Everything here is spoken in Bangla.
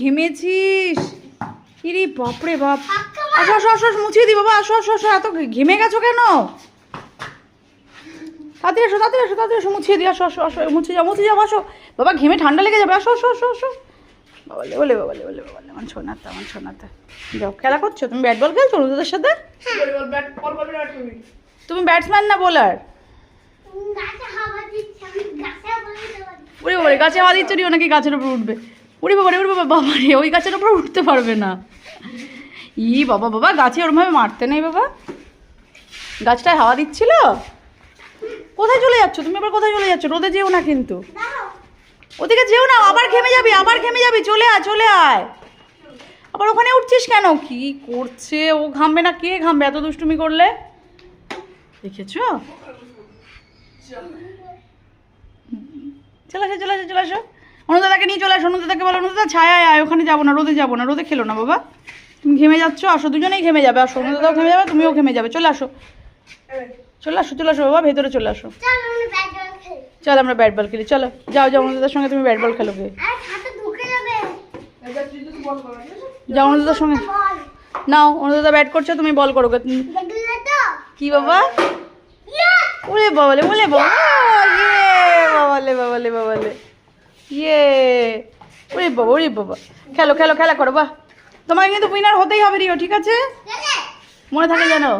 ঘেমেছিস। ইরে বাপরে বাপ। আসো আসো আসো মুছিয়ে দি বাবা, আসো আসো আসো। এত ঘেমে গেছো কেন? তাড়াতাড়ি আসো তাড়াতাড়ি আসো তাড়াতাড়ি আসো, মুছিয়ে দি। আসো আসো আসো, মুছে যাও আসো বাবা, ঘেমে ঠান্ডা লেগে যাবে। আসো আসো আসো আসো। বাবালে বলে বাবালে বলে বাবালে, আমার ছোনাতে আমার ছোনাতে। যাও খেলা করছো তুমি? ব্যাট বল খেলছো তোদের সাথে? তুমি ব্যাটসম্যান না বোলার? ওরে বাবারে, গাছে হাওয়া দিচ্ছে ও নাকি গাছের উপর উঠবে। ওরে বাবারে ওরে বাবা, বাবা রে, ওই গাছের উপর উঠতে পারবে না। ই বাবা বাবা, গাছে ওরমভাবে মারতে নেই বাবা। গাছটায় হাওয়া দিচ্ছিল। কোথায় চলে যাচ্ছ তুমি? আবার কোথায় চলে যাচ্ছ? রোদে যেও না কিন্তু, ওদিকে যেও না, আবার ঘেমে যাবি, আবার ঘেমে যাবি। চলে আয় চলে আয়। আবার ওখানে উঠছিস কেন? কি করছে ও? ঘামবে না? কে ঘামবে এত দুষ্টুমি করলে? দেখেছো? চলে আসো চলে আসো চলে আসো। অনুদাদাকে নিয়ে চলে আসো। অনুদাদাকে বলো অনুদাদা ছায়ায় আয়, ওখানে যাবো না, রোদে যাবো না, রোদে খেলো না বাবা। তুমি ঘেমে যাচ্ছ, আসো দুজনেই ঘেমে যাবে। আসো, অনুদাদাও ঘেমে যাবে, তুমিও ঘেমে যাবে। চলে আসো চলে আসো চলে আসো বাবা, ভেতরে চলে আসো। চল আমরা ব্যাট বল খেলি, চলো যাও যাও, অনুদাদার সঙ্গে তুমি ব্যাট বল খেলো গে। যাও অনুদাদার সঙ্গে। নাও, অনুদাদা ব্যাট করছে, তুমি বল করো গে। কি বাবা? ওরে বাবালে বলে বাবা, ইয়ে বাবালে বাবালে বাবালে, ইয়ে। ওরে বাবা ওরে বাবা, খেলো খেলো খেলা করো। বাহ, তোমাকে কিন্তু উইনার হতেই হবে রিও, ঠিক আছে? মনে থাকে জানো?